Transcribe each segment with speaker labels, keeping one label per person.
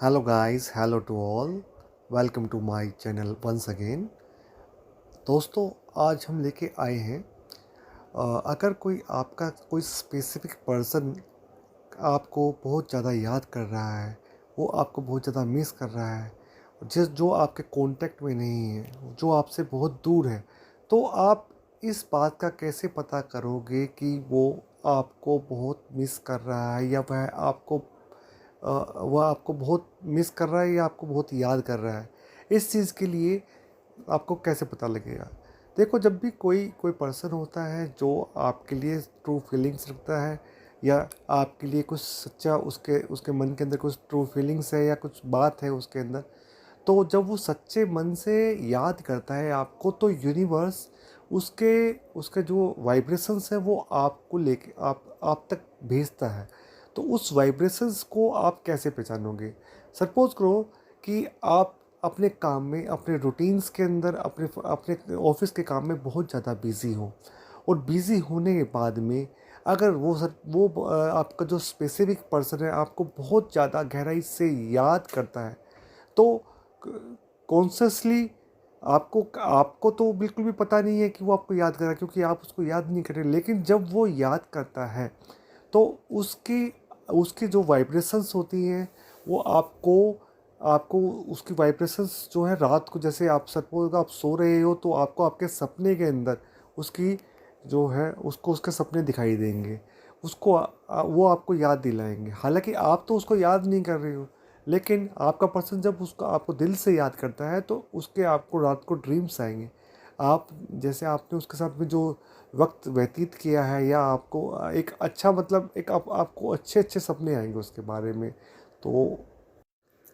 Speaker 1: Hello guys, hello to all. Welcome to my channel once again. दोस्तों, आज हम लेके आए हैं अगर कोई आपका कोई स्पेसिफिक पर्सन आपको बहुत ज़्यादा याद कर रहा है, वो आपको बहुत ज़्यादा मिस कर रहा है, जो आपके कांटेक्ट में नहीं है, जो आपसे बहुत दूर है, तो आप इस बात का कैसे पता करोगे कि वो आपको बहुत मिस कर रहा है या वह आपको बहुत मिस कर रहा है या आपको बहुत याद कर रहा है। इस चीज़ के लिए आपको कैसे पता लगेगा? देखो, जब भी कोई कोई पर्सन होता है जो आपके लिए ट्रू फीलिंग्स रखता है या आपके लिए कुछ सच्चा उसके उसके मन के अंदर कुछ ट्रू फीलिंग्स है या कुछ बात है उसके अंदर, तो जब वो सच्चे मन से याद करता है आपको, तो यूनिवर्स उसके उसके जो वाइब्रेशंस है वो आपको लेके आप तक भेजता है। तो उस वाइब्रेशंस को आप कैसे पहचानोगे? सपोज करो कि आप अपने काम में, अपने रूटीन्स के अंदर, अपने अपने ऑफिस के काम में बहुत ज़्यादा बिजी हो, और बिजी होने के बाद में अगर आपका जो स्पेसिफिक पर्सन है आपको बहुत ज़्यादा गहराई से याद करता है, तो कॉन्शियसली आपको आपको तो बिल्कुल भी पता नहीं है कि वो आपको याद कर रहा है, क्योंकि आप उसको याद नहीं कर रहे। लेकिन जब वो याद करता है तो उसकी उसकी जो वाइब्रेशंस होती हैं वो आपको आपको उसकी वाइब्रेशंस जो है रात को, जैसे आप सपोज आप सो रहे हो तो आपको आपके सपने के अंदर उसकी जो है उसको उसके सपने दिखाई देंगे, उसको वो आपको याद दिलाएंगे। हालांकि आप तो उसको याद नहीं कर रहे हो, लेकिन आपका पर्सन जब उसको आपको दिल से याद करता है तो उसके आपको रात को ड्रीम्स आएंगे। आप जैसे आपने उसके साथ में जो वक्त व्यतीत किया है, या आपको एक अच्छा मतलब एक आपको अच्छे अच्छे सपने आएंगे उसके बारे में। तो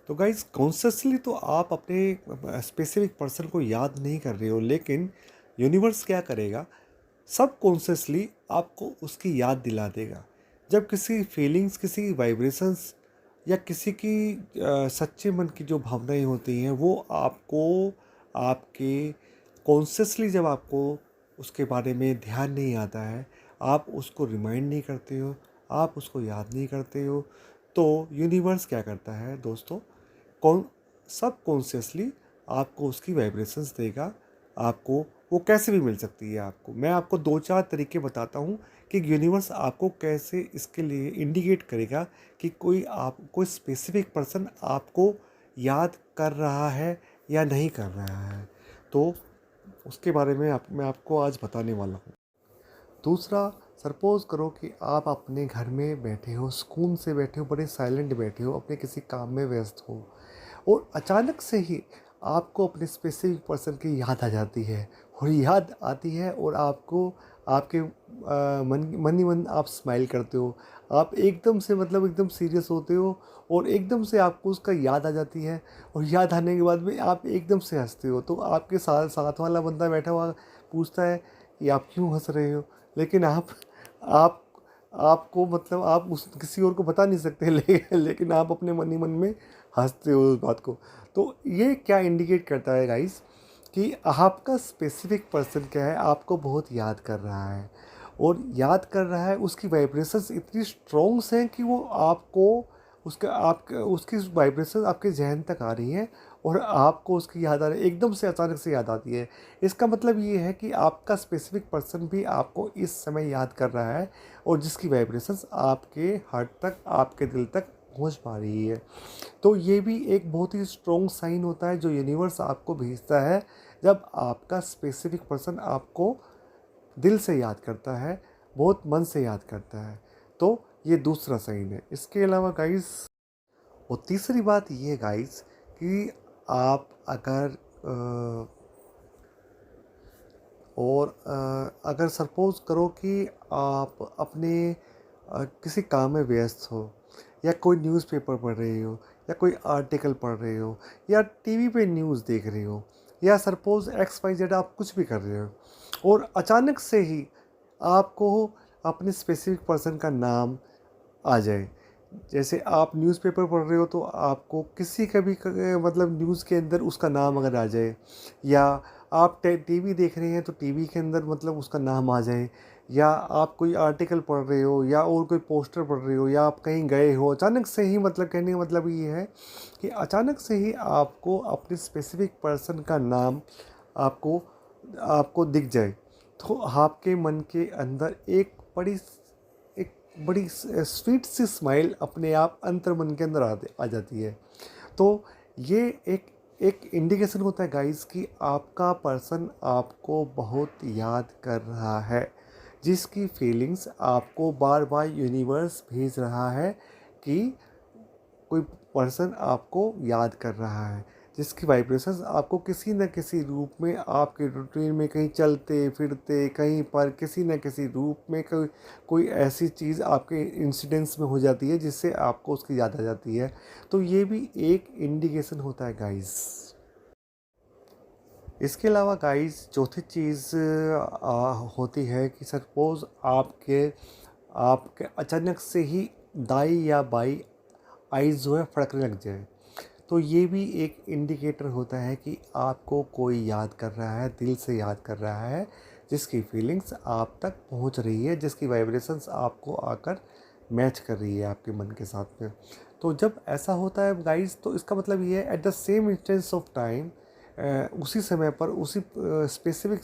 Speaker 1: गाइज, कॉन्शियसली तो आप अपने स्पेसिफिक पर्सन को याद नहीं कर रहे हो, लेकिन यूनिवर्स क्या करेगा, सब कॉन्शियसली आपको उसकी याद दिला देगा। जब किसी फीलिंग्स, किसी वाइब्रेशंस या किसी की सच्चे मन की जो भावनाएं होती हैं वो आपको आपके कॉन्शियसली, जब आपको उसके बारे में ध्यान नहीं आता है, आप उसको रिमाइंड नहीं करते हो, आप उसको याद नहीं करते हो, तो यूनिवर्स क्या करता है दोस्तों, कौन सब कॉन्शियसली आपको उसकी वाइब्रेशंस देगा। आपको वो कैसे भी मिल सकती है। आपको मैं आपको दो चार तरीके बताता हूँ कि यूनिवर्स आपको कैसे इसके लिए इंडिकेट करेगा कि कोई स्पेसिफिक पर्सन आपको याद कर रहा है या नहीं कर रहा है। तो उसके बारे में मैं आपको आज बताने वाला हूँ। दूसरा, सपोज करो कि आप अपने घर में बैठे हो, सुकून से बैठे हो, बड़े साइलेंट बैठे हो, अपने किसी काम में व्यस्त हो, और अचानक से ही आपको अपने स्पेसिफिक पर्सन की याद आ जाती है, और याद आती है और आपको आपके मन ही मन आप स्माइल करते हो। आप एकदम से मतलब एकदम सीरियस होते हो, और एकदम से आपको उसका याद आ जाती है, और याद आने के बाद में आप एकदम से हंसते हो। तो आपके साथ साथ वाला बंदा बैठा हुआ पूछता है कि आप क्यों हंस रहे हो, लेकिन आप आपको मतलब आप उस किसी और को बता नहीं सकते, लेकिन आप अपने मन ही मन में हंसते हो उस बात को। तो ये क्या इंडिकेट करता है गाइस, कि आपका स्पेसिफिक पर्सन क्या है, आपको बहुत याद कर रहा है, और याद कर रहा है, उसकी वाइब्रेशंस इतनी स्ट्रॉन्ग्स हैं कि वो आपको उसकी वाइब्रेशन आपके जहन तक आ रही हैं, और आपको उसकी याद आ रही है, एकदम से अचानक से याद आती है। इसका मतलब ये है कि आपका स्पेसिफिक पर्सन भी आपको इस समय याद कर रहा है, और जिसकी वाइब्रेशंस आपके हार्ट तक, आपके दिल तक पहुंच पा रही है। तो ये भी एक बहुत ही स्ट्रॉन्ग साइन होता है जो यूनिवर्स आपको भेजता है, जब आपका स्पेसिफिक पर्सन आपको दिल से याद करता है, बहुत मन से याद करता है। तो ये दूसरा साइन है। इसके अलावा गाइस, और तीसरी बात ये गाइस, कि आप अगर अगर सपोज करो कि आप अपने किसी काम में व्यस्त हो, या कोई न्यूज़पेपर पढ़ रहे हो, या कोई आर्टिकल पढ़ रहे हो, या टीवी पे न्यूज़ देख रहे हो, या सपोज एक्स वाई जेड आप कुछ भी कर रहे हो, और अचानक से ही आपको अपने स्पेसिफिक पर्सन का नाम आ जाए। जैसे आप न्यूज़पेपर पढ़ रहे हो तो आपको किसी का भी मतलब न्यूज़ के अंदर उसका नाम अगर आ जाए, या आप टीवी देख रहे हैं तो टीवी के अंदर मतलब उसका नाम आ जाए, या आप कोई आर्टिकल पढ़ रहे हो या और कोई पोस्टर पढ़ रहे हो या आप कहीं गए हो, अचानक से ही, मतलब कहने का मतलब ये है कि अचानक से ही आपको अपने स्पेसिफिक पर्सन का नाम आपको आपको दिख जाए, तो आपके मन के अंदर एक बड़ी स्वीट सी स्माइल अपने आप अंतर मन के अंदर आ जाती है। तो ये एक एक इंडिकेशन होता है गाइस कि आपका पर्सन आपको बहुत याद कर रहा है, जिसकी फीलिंग्स आपको बार बार यूनिवर्स भेज रहा है कि कोई पर्सन आपको याद कर रहा है, जिसकी वाइब्रेशंस आपको किसी न किसी रूप में आपके रूटीन में कहीं चलते फिरते कहीं पर किसी न किसी रूप में कोई ऐसी चीज़ आपके इंसिडेंट्स में हो जाती है जिससे आपको उसकी याद आ जाती है। तो ये भी एक इंडिकेशन होता है गाइस। इसके अलावा गाइस चौथी चीज़ होती है कि सपोज़ आपके आपके अचानक से ही दाई या बाई आइज़ जो है फड़कने लग जाए, तो ये भी एक इंडिकेटर होता है कि आपको कोई याद कर रहा है, दिल से याद कर रहा है, जिसकी फीलिंग्स आप तक पहुंच रही है, जिसकी वाइब्रेशंस आपको आकर मैच कर रही है आपके मन के साथ में। तो जब ऐसा होता है गाइस, तो इसका मतलब ये है at the same instance of time, उसी समय पर उसी स्पेसिफिक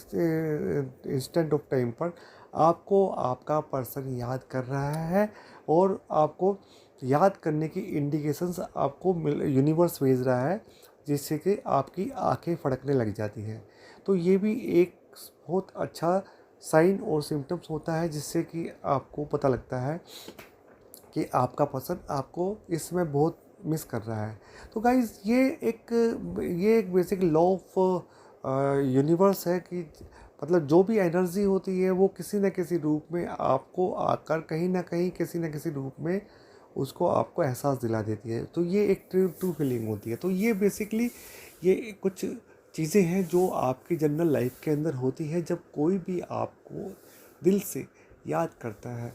Speaker 1: इंस्टेंट ऑफ टाइम पर आपको आपका पर्सन याद कर रहा है, और आपको याद करने की इंडिकेशंस आपको यूनिवर्स भेज रहा है, जिससे कि आपकी आंखें फड़कने लग जाती हैं। तो ये भी एक बहुत अच्छा साइन और सिम्टम्स होता है, जिससे कि आपको पता लगता है कि आपका पर्सन आपको इसमें बहुत मिस कर रहा है। तो गाइज़ ये एक बेसिक लॉ ऑफ यूनिवर्स है कि मतलब जो भी एनर्जी होती है वो किसी न किसी रूप में आपको आकर कहीं ना कहीं किसी न किसी रूप में उसको आपको एहसास दिला देती है। तो ये एक ट्रू फीलिंग होती है। तो ये बेसिकली ये कुछ चीज़ें हैं जो आपकी जनरल लाइफ के अंदर होती है। जब कोई भी आपको दिल से याद करता है,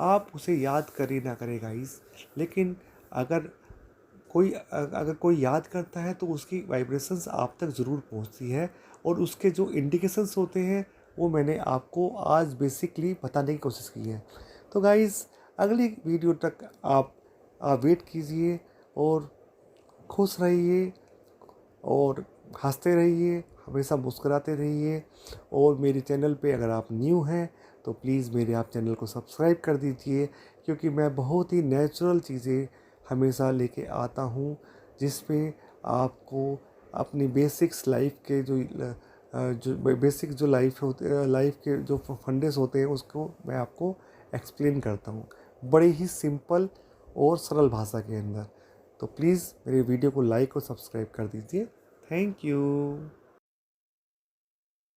Speaker 1: आप उसे याद करें ना करें गाइस, लेकिन अगर कोई याद करता है तो उसकी वाइब्रेशंस आप तक ज़रूर पहुंचती है, और उसके जो इंडिकेशंस होते हैं वो मैंने आपको आज बेसिकली बताने की कोशिश की है। तो गाइस अगली वीडियो तक आप वेट कीजिए, और खुश रहिए, और हंसते रहिए, हमेशा मुस्कुराते रहिए। और मेरे चैनल पे अगर आप न्यू हैं तो प्लीज़ मेरे आप चैनल को सब्सक्राइब कर दीजिए, क्योंकि मैं बहुत ही नेचुरल चीज़ें हमेशा लेके आता हूँ, जिसमें आपको अपनी बेसिक्स लाइफ के जो बेसिक जो लाइफ के जो फंडेस होते हैं उसको मैं आपको एक्सप्लेन करता हूँ बड़े ही सिंपल और सरल भाषा के अंदर। तो प्लीज़ मेरे वीडियो को लाइक और सब्सक्राइब कर दीजिए। Thank you.